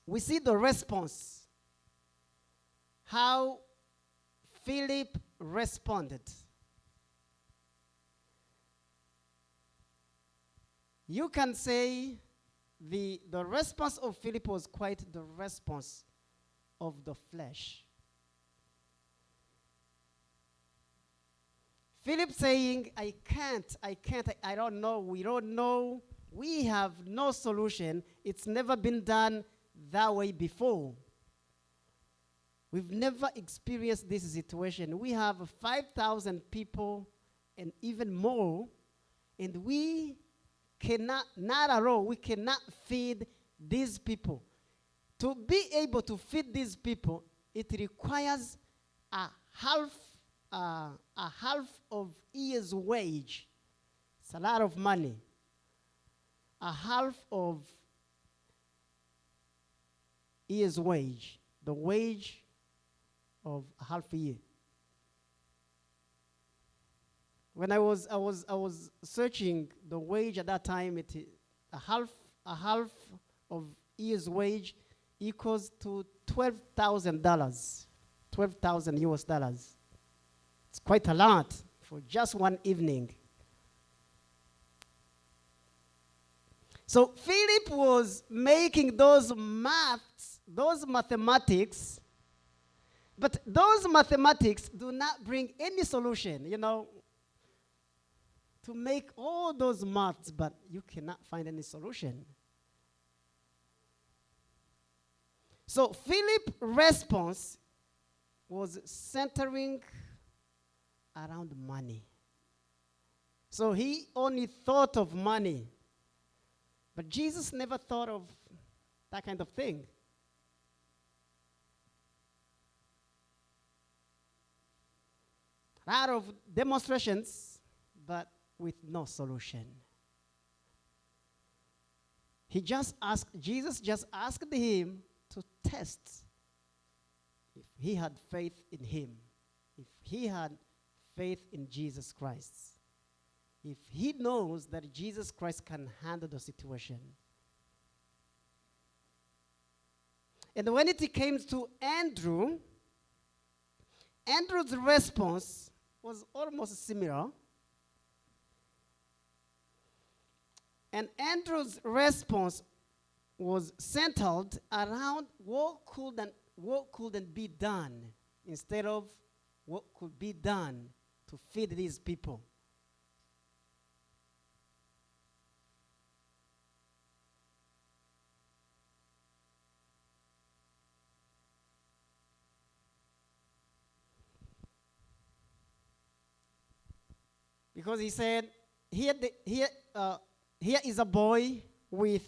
we see the response, how Philip responded. You can say the response of Philip was quite the response of the flesh. Philip saying, I can't, I don't know, we don't know, we have no solution. It's never been done that way before. We've never experienced this situation. We have 5,000 people and even more, and we cannot, not at all, we cannot feed these people. To be able to feed these people, it requires a half of year's wage. It's a lot of money. A half of year's wage, the wage of a half a year. When I was searching the wage at that time, a half of year's wage equals to $12,000, 12,000 US dollars. It's quite a lot for just one evening. So Philip was making those maths, those mathematics, but those mathematics do not bring any solution, you know, to make all those maths, but you cannot find any solution. So Philip's response was centering around money. So he only thought of money. But Jesus never thought of that kind of thing. A lot of demonstrations, but with no solution. Jesus just asked him to test if he had faith in him, if he had faith in Jesus Christ, if he knows that Jesus Christ can handle the situation. And when it came to Andrew, Andrew's response was almost similar. And Andrew's response was centered around what couldn't be done instead of what could be done to feed these people. Because he said, here is a boy with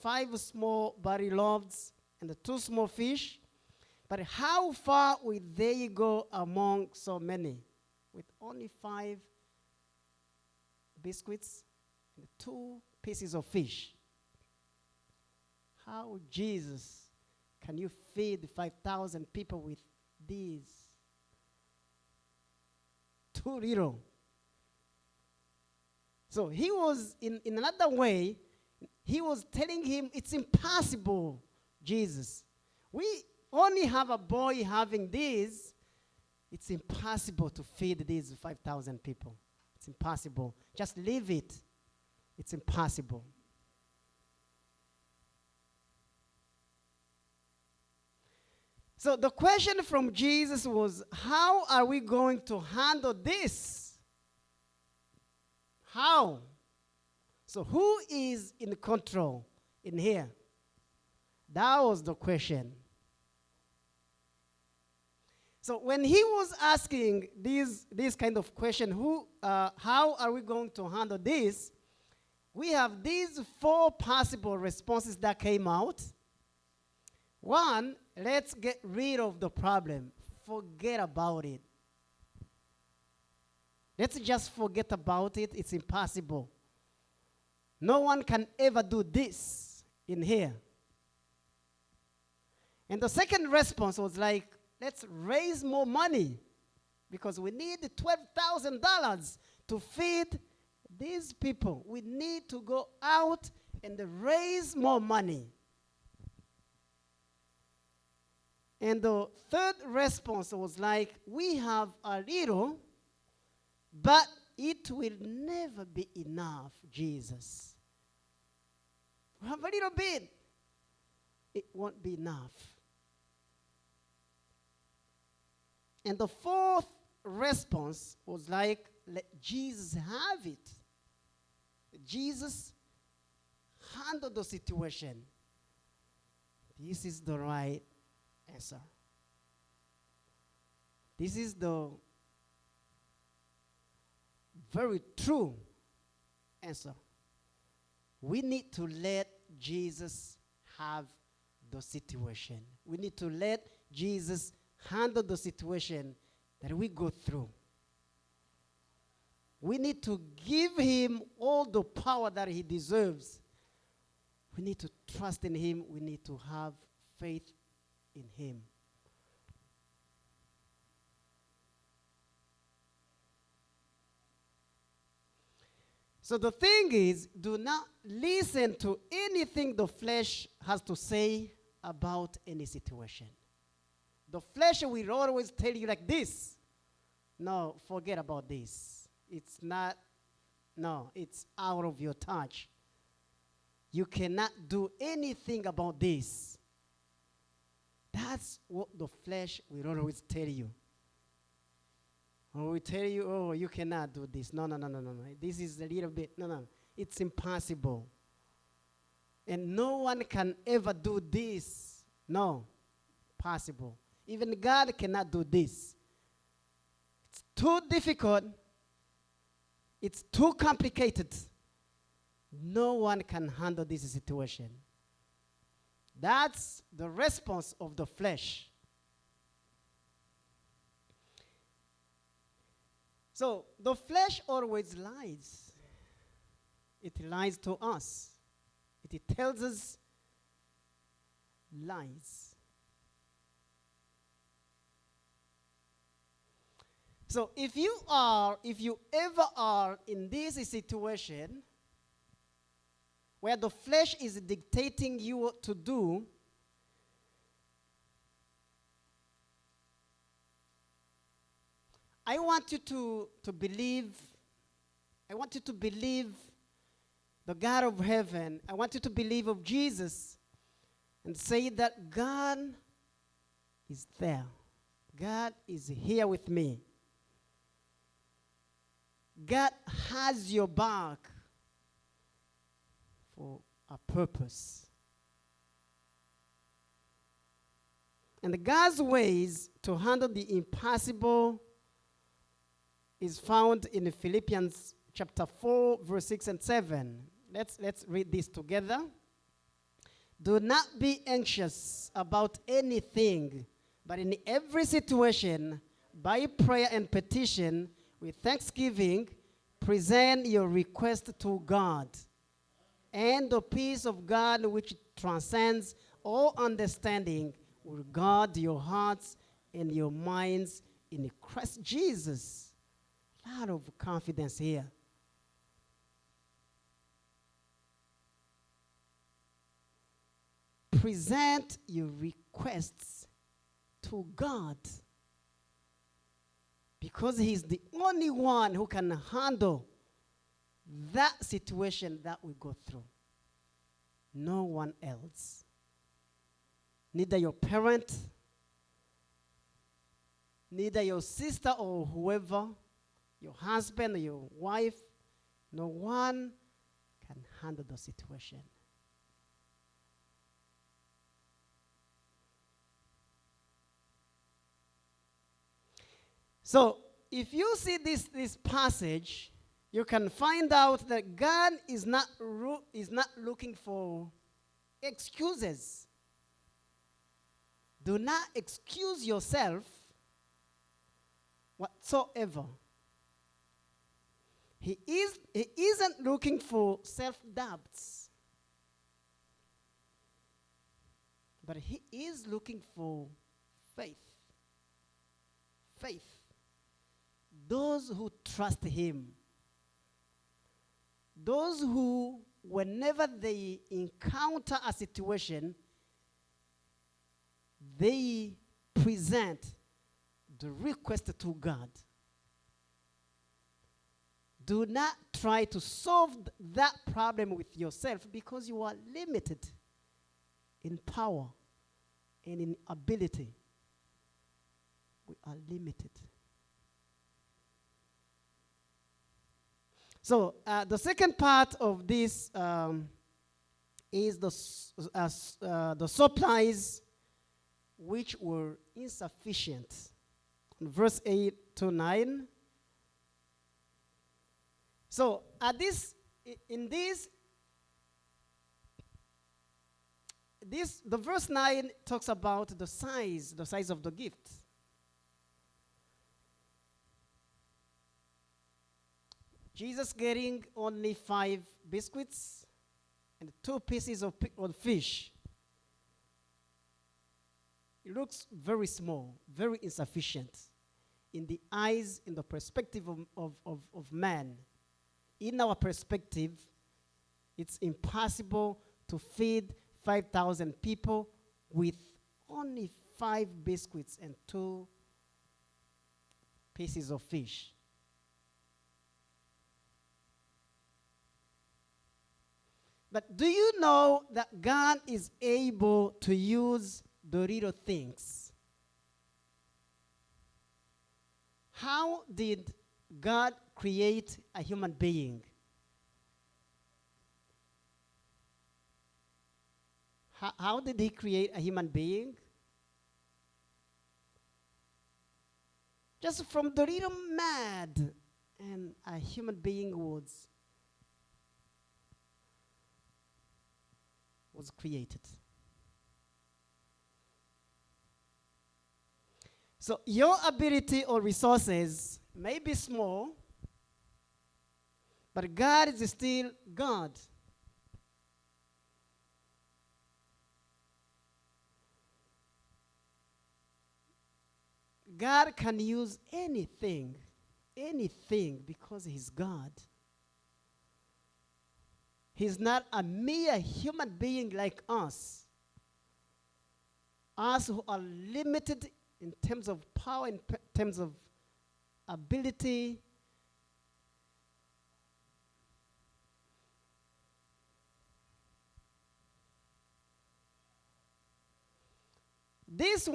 5 small barley loaves and the 2 small fish. But how far will they go among so many? With only 5 biscuits and 2 pieces of fish. How, Jesus, can you feed 5,000 people with these? Too little. So he was, in another way, he was telling him, it's impossible, Jesus. We only have a boy having this. It's impossible to feed these 5,000 people. It's impossible. Just leave it. It's impossible. So the question from Jesus was, how are we going to handle this? How? So who is in control in here? That was the question. So when he was asking this kind of question, how are we going to handle this? We have these 4 possible responses that came out. 1, let's get rid of the problem. Forget about it. Let's just forget about it. It's impossible. No one can ever do this in here. And the second response was like, let's raise more money because we need $12,000 to feed these people. We need to go out and raise more money. And the third response was like, we have a little, but it will never be enough, Jesus. We have a little bit. It won't be enough. And the fourth response was like, let Jesus have it. Jesus handled the situation. This is the right answer. This is the very true answer. We need to let Jesus have the situation. We need to let Jesus handle the situation that we go through. We need to give him all the power that he deserves. We need to trust in him. We need to have faith in him. So the thing is, do not listen to anything the flesh has to say about any situation. The flesh will always tell you like this. No, forget about this. It's not, no, it's out of your touch. You cannot do anything about this. That's what the flesh will always tell you. Or we tell you, oh, you cannot do this. No. This is a little bit, no. It's impossible. And no one can ever do this. No, possible. Even God cannot do this. It's too difficult. It's too complicated. No one can handle this situation. That's the response of the flesh. So the flesh always lies. It lies to us. It tells us lies. So if you ever are in this situation where the flesh is dictating you what to do, I want you to believe the God of heaven. I want you to believe of Jesus and say that God is there. God is here with me. God has your back for a purpose. And God's ways to handle the impossible is found in Philippians chapter 4, verse 6 and 7. Let's read this together. Do not be anxious about anything, but in every situation, by prayer and petition, with thanksgiving, present your request to God. And the peace of God, which transcends all understanding, will guard your hearts and your minds in Christ Jesus. A lot of confidence here. Present your requests to God, because he's the only one who can handle that situation that we go through. No one else. Neither your parent, neither your sister or whoever, your husband or your wife, no one can handle the situation. So, if you see this passage, you can find out that God is not looking for excuses. Do not excuse yourself whatsoever. He isn't looking for self-doubts, but he is looking for faith. Faith. Those who trust him. Those who, whenever they encounter a situation, they present the request to God. Do not try to solve that problem with yourself, because you are limited in power and in ability. We are limited. So the second part of this is the supplies which were insufficient. In verse 8 to 9. So the verse 9 talks about the size of the gift. Jesus getting only 5 biscuits and 2 pieces of fish. It looks very small, very insufficient in the eyes, in the perspective of man. In our perspective, it's impossible to feed 5,000 people with only 5 biscuits and 2 pieces of fish. But do you know that God is able to use the little things? How did God create a human being? How did he create a human being? Just from the little mud, and a human being was created. So your ability or resources may be small, but God is still God. God can use anything, because he's God. He's not a mere human being like us. Us who are limited in terms of power, in terms of ability. These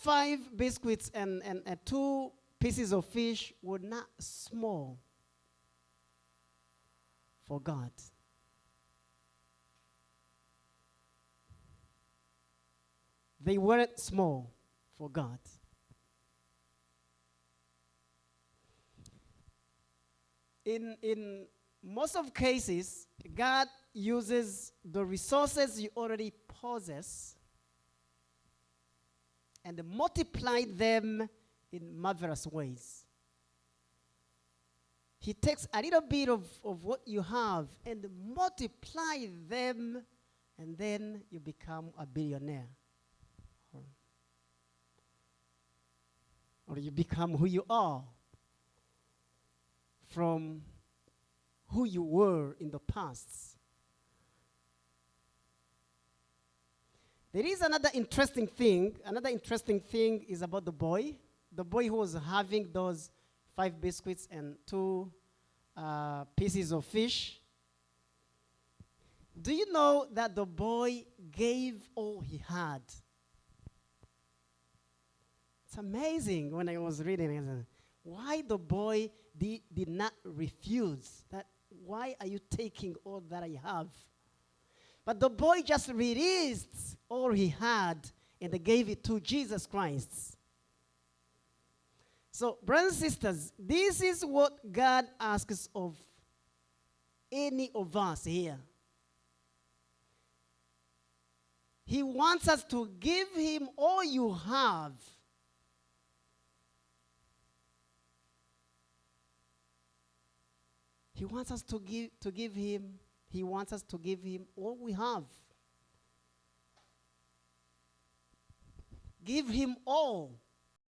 5 biscuits and 2 pieces of fish were not small for God. They weren't small for God. In most of cases, God uses the resources you already possess and multiply them in marvelous ways. He takes a little bit of what you have and multiply them, and then you become a billionaire. Or you become who you are from who you were in the past. There is another interesting thing. Another interesting thing is about the boy who was having those 5 biscuits and 2 pieces of fish. Do you know that the boy gave all he had? It's amazing. When I was reading it, why the boy did not refuse that. Why are you taking all that I have? But the boy just released all he had and they gave it to Jesus Christ. So, brothers and sisters, this is what God asks of any of us here. He wants us to give him all you have. He wants us to give him. He wants us to give him all we have. Give him all.